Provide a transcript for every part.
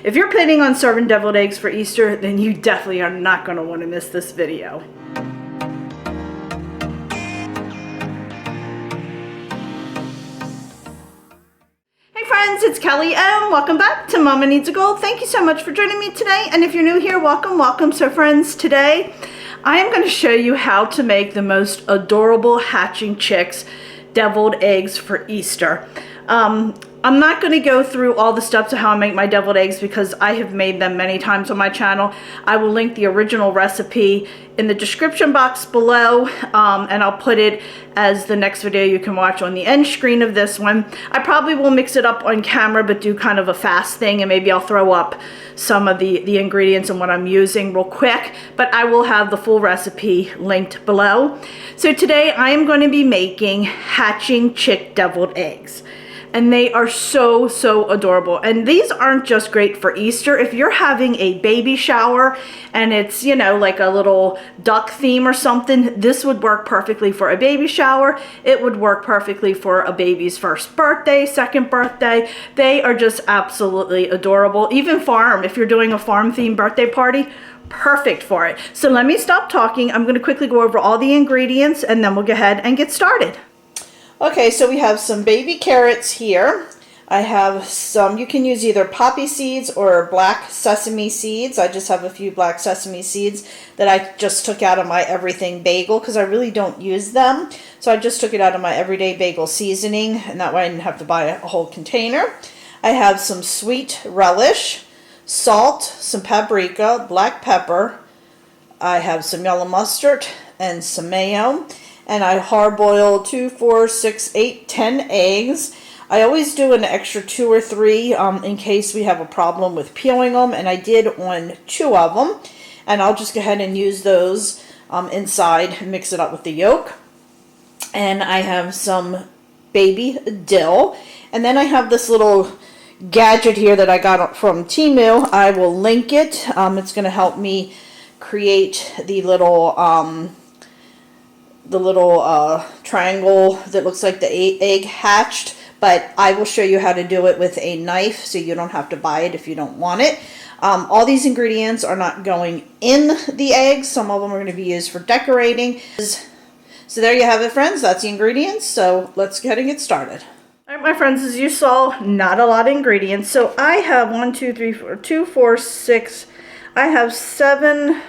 if you're planning on serving deviled eggs for Easter, then you definitely are not going to want to miss this video. Hey friends, it's Kelly and welcome back to Mama Needs a Goal. Thank you so much for joining me today, and if you're new here, welcome. So friends, today I am going to show you how to make the most adorable hatching chicks deviled eggs for Easter. I'm not going to go through all the steps of how I make my deviled eggs because I have made them many times on my channel. I will link the original recipe in the description box below, and I'll put it as the next video you can watch on the end screen of this one. I probably will mix it up on camera, but do kind of a fast thing, and maybe I'll throw up some of the ingredients and what I'm using real quick, but I will have the full recipe linked below. So today I am going to be making hatching chick deviled eggs. And they are so adorable. And these aren't just great for Easter. If you're having a baby shower and it's, you know, like a little duck theme or something, this would work perfectly for a baby shower. It would work perfectly for a baby's first birthday, second birthday. They are just absolutely adorable. Even farm, if you're doing a farm themed birthday party, perfect for it. So let me stop talking. I'm going to quickly go over all the ingredients and then we'll go ahead and get started. Okay, so we have some baby carrots here. I have some, you can use either poppy seeds or black sesame seeds. I just have a few black sesame seeds that I just took out of my everything bagel because I really don't use them. So I just took it out of my everyday bagel seasoning, and that way I didn't have to buy a whole container. I have some sweet relish, salt, some paprika, black pepper. I have some yellow mustard and some mayo. And I hard-boiled 2, 4, 6, 8, 10 eggs. I always do an extra 2 or 3 in case we have a problem with peeling them, and I did on 2 of them. And I'll just go ahead and use those inside and mix it up with the yolk. And I have some baby dill. And then I have this little gadget here that I got from Temu. I will link it. It's going to help me create the little triangle that looks like the egg hatched, but I will show you how to do it with a knife so you don't have to buy it if you don't want it. All these ingredients are not going in the eggs. Some of them are going to be used for decorating. So there you have it, friends. That's the ingredients. So let's go ahead and get started. All right, my friends, as you saw, not a lot of ingredients. So I have 1, 2, 3, 4, 2, 4, 6. I have 7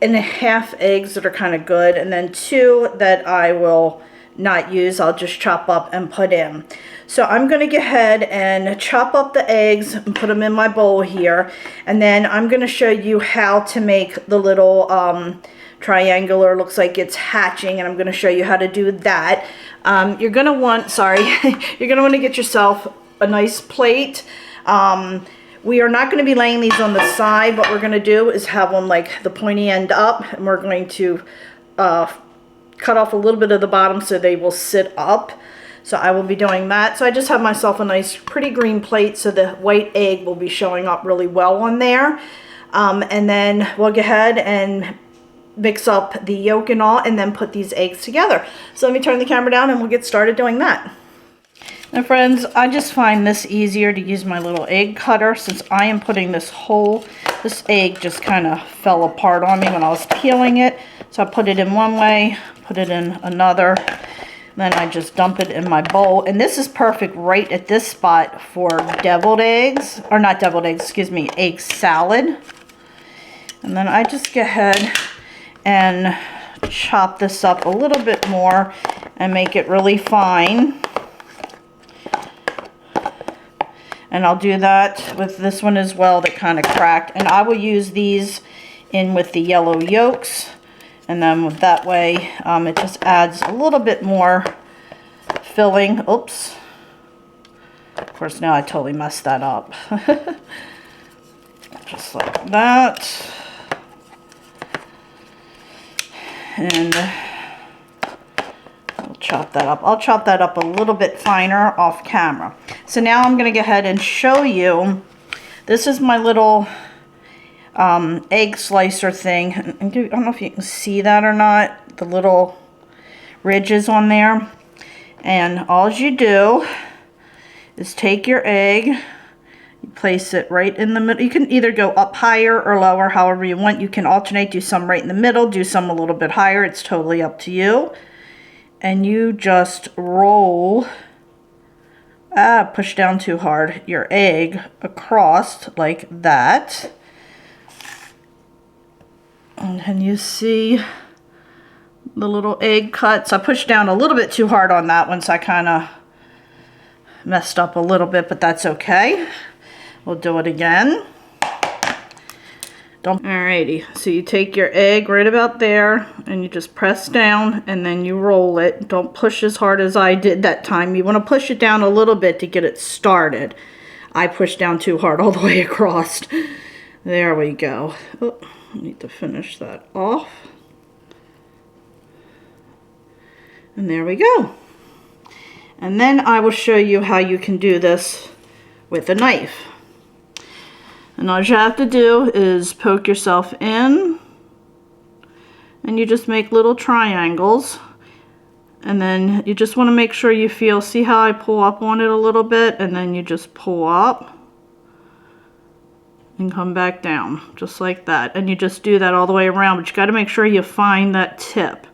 and a half eggs that are kind of good, and then 2 that I will not use. I'll just chop up and put in. So I'm going to go ahead and chop up the eggs and put them in my bowl here, and then I'm going to show you how to make the little triangular, looks like it's hatching, and I'm going to show you how to do that. You're going to want, you're going to want to get yourself a nice plate. We are not going to be laying these on the side. What we're going to do is have them like the pointy end up, and we're going to cut off a little bit of the bottom so they will sit up. So I will be doing that. So I just have myself a nice pretty green plate so the white egg will be showing up really well on there. And then we'll go ahead and mix up the yolk and all, and then put these eggs together. So let me turn the camera down and we'll get started doing that. Now friends, I just find this easier to use my little egg cutter since I am putting this egg just kind of fell apart on me when I was peeling it. So I put it in one way, put it in another, then I just dump it in my bowl. And this is perfect right at this spot for deviled eggs, or not deviled eggs, excuse me, egg salad. And then I just go ahead and chop this up a little bit more and make it really fine. And I'll do that with this one as well that kind of cracked. And I will use these in with the yellow yolks. And then with that way, it just adds a little bit more filling. Oops. Of course, now I totally messed that up. Just like that. And we'll chop that up. I'll chop that up a little bit finer off camera. So now I'm going to go ahead and show you. This is my little egg slicer thing. I don't know if you can see that or not. The little ridges on there. And all you do is take your egg, place it right in the middle. You can either go up higher or lower, however you want. You can alternate, do some right in the middle, do some a little bit higher. It's totally up to you. And you just roll, push down too hard, your egg across like that. And you see the little egg cuts. I pushed down a little bit too hard on that one, so I kind of messed up a little bit, but that's okay. We'll do it again. Alrighty, so you take your egg right about there and you just press down and then you roll it. Don't push as hard as I did that time. You want to push it down a little bit to get it started. I pushed down too hard all the way across. There we go. Oh, I need to finish that off. And there we go. And then I will show you how you can do this with a knife. And all you have to do is poke yourself in, and you just make little triangles. And then you just want to make sure you feel, see how I pull up on it a little bit, and then you just pull up and come back down, just like that. And you just do that all the way around, but you got to make sure you find that tip.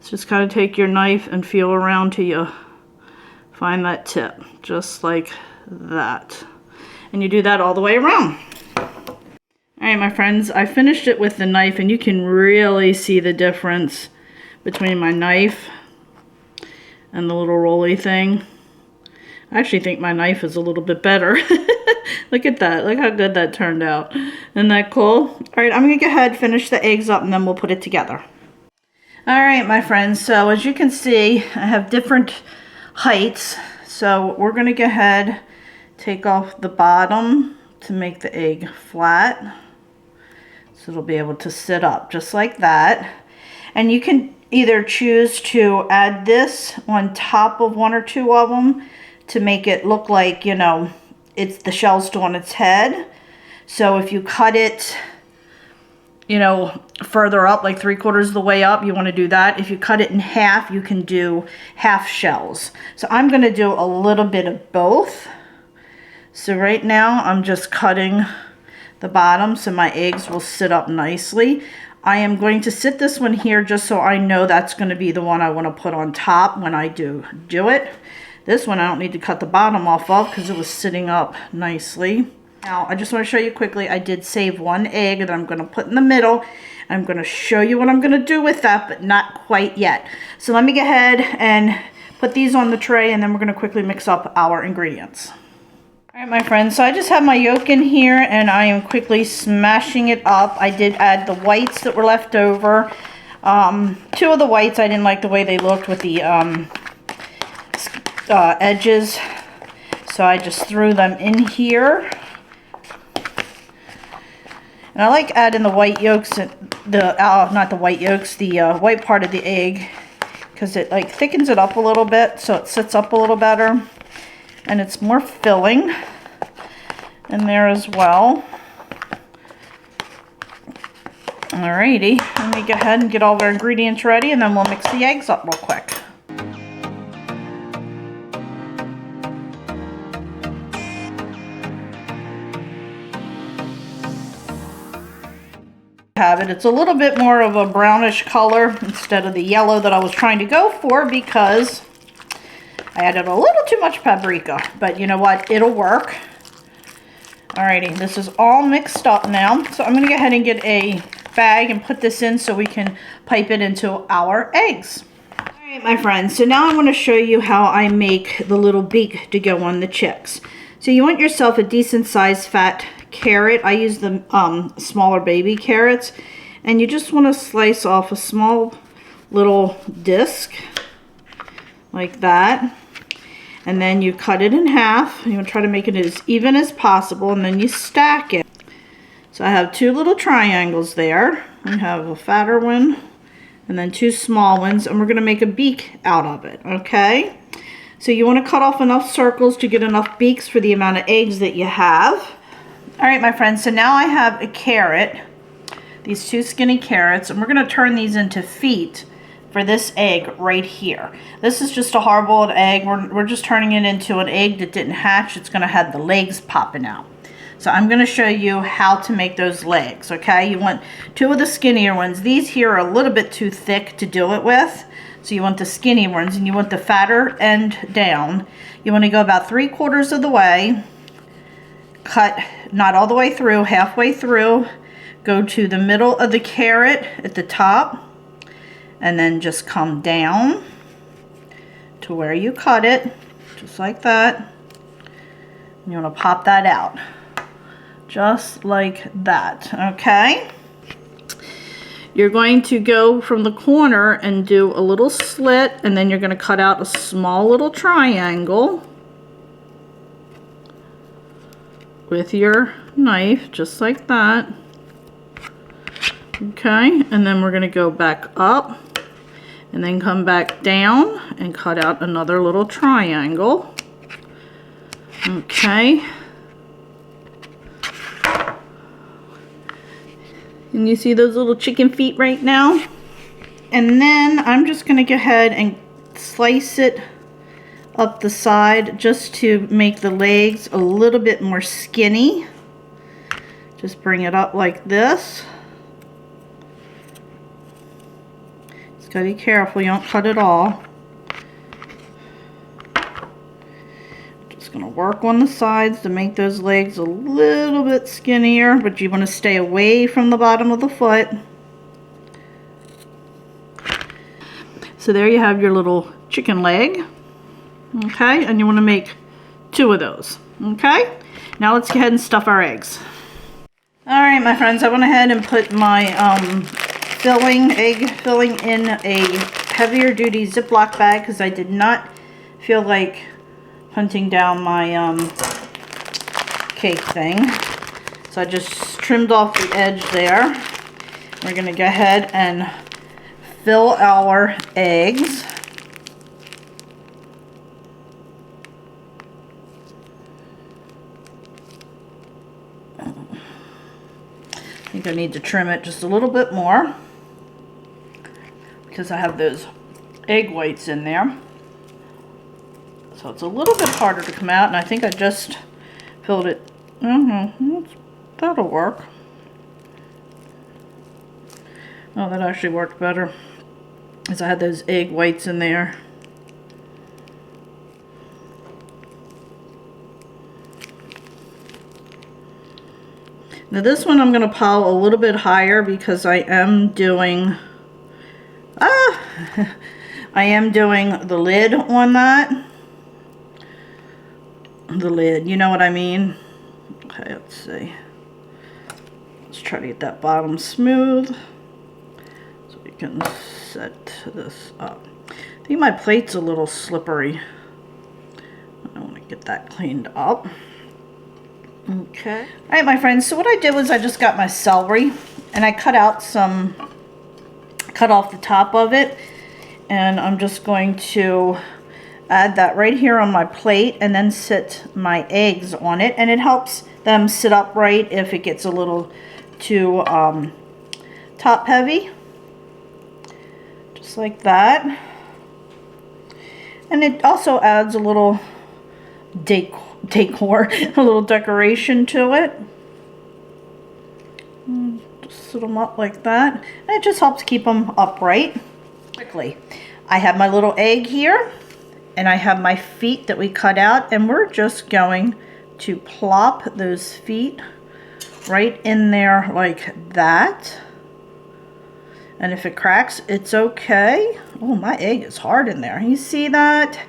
So just kind of take your knife and feel around till you find that tip, just like that. And you do that all the way around. Alright, my friends, I finished it with the knife, and you can really see the difference between my knife and the little rolly thing. I actually think my knife is a little bit better. Look at that. Look how good that turned out. Isn't that cool? Alright, I'm going to go ahead and finish the eggs up, and then we'll put it together. Alright, my friends, so as you can see, I have different heights. So we're going to go ahead, take off the bottom to make the egg flat. So it'll be able to sit up just like that. And you can either choose to add this on top of one or two of them to make it look like, you know, it's the shell's still on its head. So if you cut it, you know, further up, like 3/4 of the way up, you want to do that. If you cut it in half, you can do half shells. So I'm going to do a little bit of both. So right now I'm just cutting the bottom so my eggs will sit up nicely. I am going to sit this one here just so I know that's going to be the one I want to put on top when I do it. This one I don't need to cut the bottom off of because it was sitting up nicely. Now I just want to show you quickly, I did save one egg that I'm going to put in the middle. I'm going to show you what I'm going to do with that, but not quite yet. So let me go ahead and put these on the tray, and then we're going to quickly mix up our ingredients. Alright, my friends, so I just have my yolk in here, and I am quickly smashing it up. I did add the whites that were left over. Two of the whites, I didn't like the way they looked with the edges, so I just threw them in here. And I like adding the white yolks, not the white yolks, the white part of the egg, because it like thickens it up a little bit, so it sits up a little better. And it's more filling in there as well. Alrighty, let me go ahead and get all our ingredients ready, and then we'll mix the eggs up real quick. It's a little bit more of a brownish color instead of the yellow that I was trying to go for, because I added a little too much paprika, but you know what? It'll work. Alrighty, this is all mixed up now. So I'm going to go ahead and get a bag and put this in so we can pipe it into our eggs. Alright, my friends, so now I want to show you how I make the little beak to go on the chicks. So you want yourself a decent sized fat carrot. I use the smaller baby carrots. And you just want to slice off a small little disc like that. And then you cut it in half. You want to try to make it as even as possible, and then you stack it. So I have two little triangles there. I have a fatter one and then two small ones, and we're going to make a beak out of it, okay? So you want to cut off enough circles to get enough beaks for the amount of eggs that you have. All right, my friends, so now I have a carrot, these two skinny carrots, and we're going to turn these into feet for this egg right here. This is just a hard-boiled egg. We're just turning it into an egg that didn't hatch. It's going to have the legs popping out. So I'm going to show you how to make those legs, okay? You want 2 of the skinnier ones. These here are a little bit too thick to do it with. So you want the skinny ones, and you want the fatter end down. You want to go about 3/4 of the way. Cut not all the way through, halfway through. Go to the middle of the carrot at the top. And then just come down to where you cut it. Just like that. You want to pop that out. Just like that, okay? You're going to go from the corner and do a little slit, and then you're going to cut out a small little triangle with your knife, just like that. Okay, and then we're going to go back up and then come back down and cut out another little triangle. Okay. And you see those little chicken feet right now? And then I'm just going to go ahead and slice it up the side just to make the legs a little bit more skinny. Just bring it up like this. Just gotta be careful you don't cut it all. Going to work on the sides to make those legs a little bit skinnier, but you want to stay away from the bottom of the foot. So there you have your little chicken leg. Okay, and you want to make 2 of those. Okay, now let's go ahead and stuff our eggs. All right, my friends, I went ahead and put my egg filling in a heavier duty Ziploc bag because I did not feel like hunting down my cake thing. So I just trimmed off the edge there. We're going to go ahead and fill our eggs. I think I need to trim it just a little bit more because I have those egg whites in there. So it's a little bit harder to come out, and I think I just filled it. That'll work. Oh, that actually worked better, because I had those egg whites in there. Now this one I'm going to pile a little bit higher because I am doing I am doing the lid on that. The lid, you know what I mean? Okay, let's see. Let's try to get that bottom smooth so we can set this up. I think my plate's a little slippery. I want to get that cleaned up. Okay. All right, my friends, so what I did was I just got my celery and I cut off the top of it, and I'm just going to add that right here on my plate and then sit my eggs on it, and it helps them sit upright if it gets a little too top heavy. Just like that. And it also adds a little decor, a little decoration to it. Just sit them up like that, and it just helps keep them upright. Quickly, I have my little egg here, and I have my feet that we cut out, and we're just going to plop those feet right in there like that. And if it cracks, it's okay. Oh, my egg is hard in there. You see that?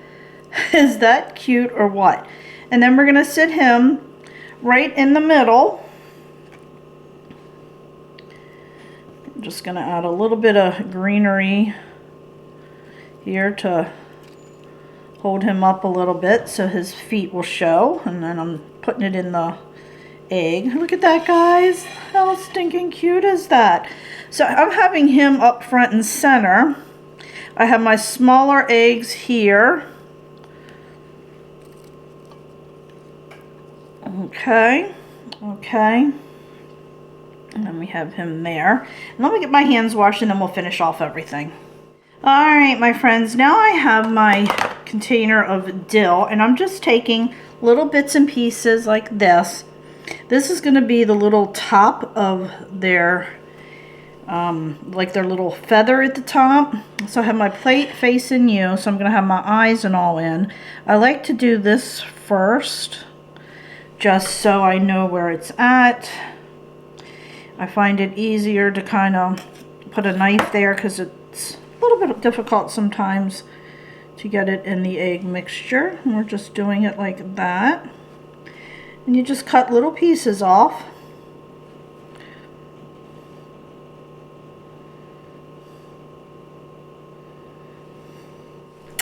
Is that cute or what? And then we're gonna sit him right in the middle. I'm just gonna add a little bit of greenery here to hold him up a little bit so his feet will show, and then I'm putting it in the egg. Look at that, guys. How stinking cute is that? So I'm having him up front and center. I have my smaller eggs here. Okay, okay. And then we have him there. And let me get my hands washed and then we'll finish off everything. All right, my friends, now I have my container of dill, and I'm just taking little bits and pieces like this, This is going to be the little top of their, like their little feather at the top. So I have my plate facing you, so I'm going to have my eyes and all in. I like to do this first, just so I know where it's at. I find it easier to kind of put a knife there because it's a little bit difficult sometimes to get it in the egg mixture. And we're just doing it like that. And you just cut little pieces off.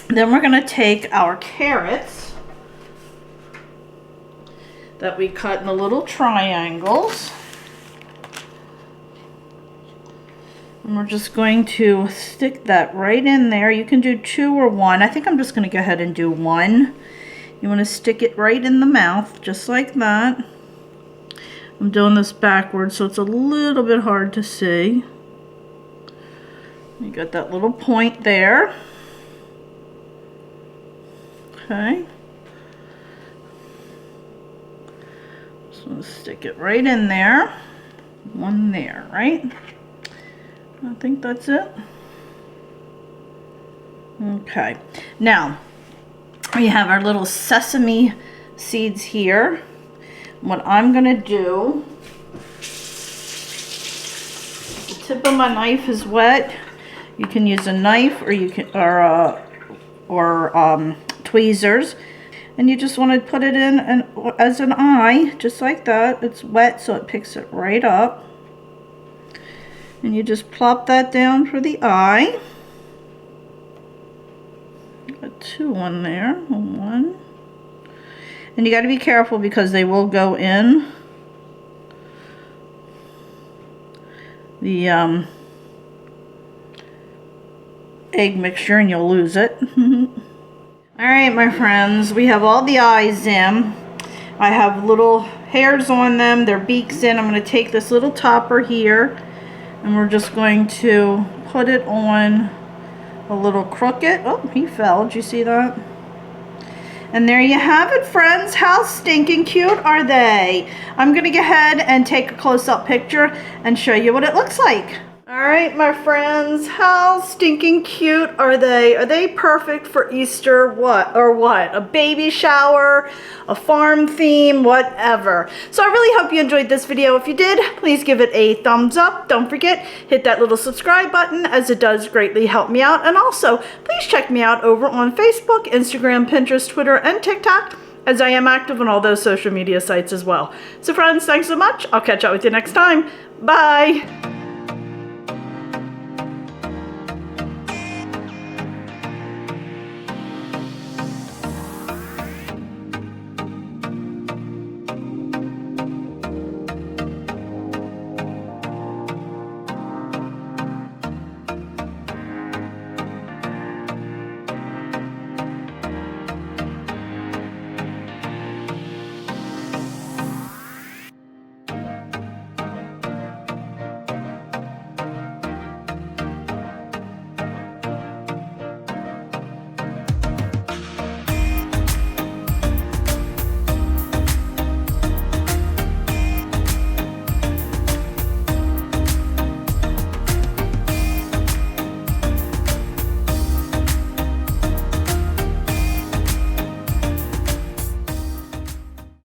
Then we're going to take our carrots that we cut into little triangles. And we're just going to stick that right in there. You can do 2 or 1. I think I'm just going to go ahead and do 1. You want to stick it right in the mouth, just like that. I'm doing this backwards, so it's a little bit hard to see. You got that little point there. Okay. So stick it right in there. 1 there, right? I think that's it. Okay. Now, we have our little sesame seeds here. What I'm going to do, the tip of my knife is wet. You can use a knife or you can tweezers, and you just want to put it in as an eye, just like that. It's wet, so it picks it right up. And you just plop that down for the eye. Got 2 on there, 1. And you got to be careful because they will go in the egg mixture and you'll lose it. Alright, my friends, we have all the eyes in. I have little hairs on them, their beaks in. I'm going to take this little topper here and we're just going to put it on a little crooked. Oh, he fell. Did you see that? And there you have it, friends. How stinking cute are they? I'm going to go ahead and take a close-up picture and show you what it looks like. All right, my friends, how stinking cute are they? Are they perfect for Easter? What? A baby shower, a farm theme, whatever. So I really hope you enjoyed this video. If you did, please give it a thumbs up. Don't forget, hit that little subscribe button as it does greatly help me out. And also, please check me out over on Facebook, Instagram, Pinterest, Twitter, and TikTok, as I am active on all those social media sites as well. So friends, thanks so much. I'll catch up with you next time. Bye.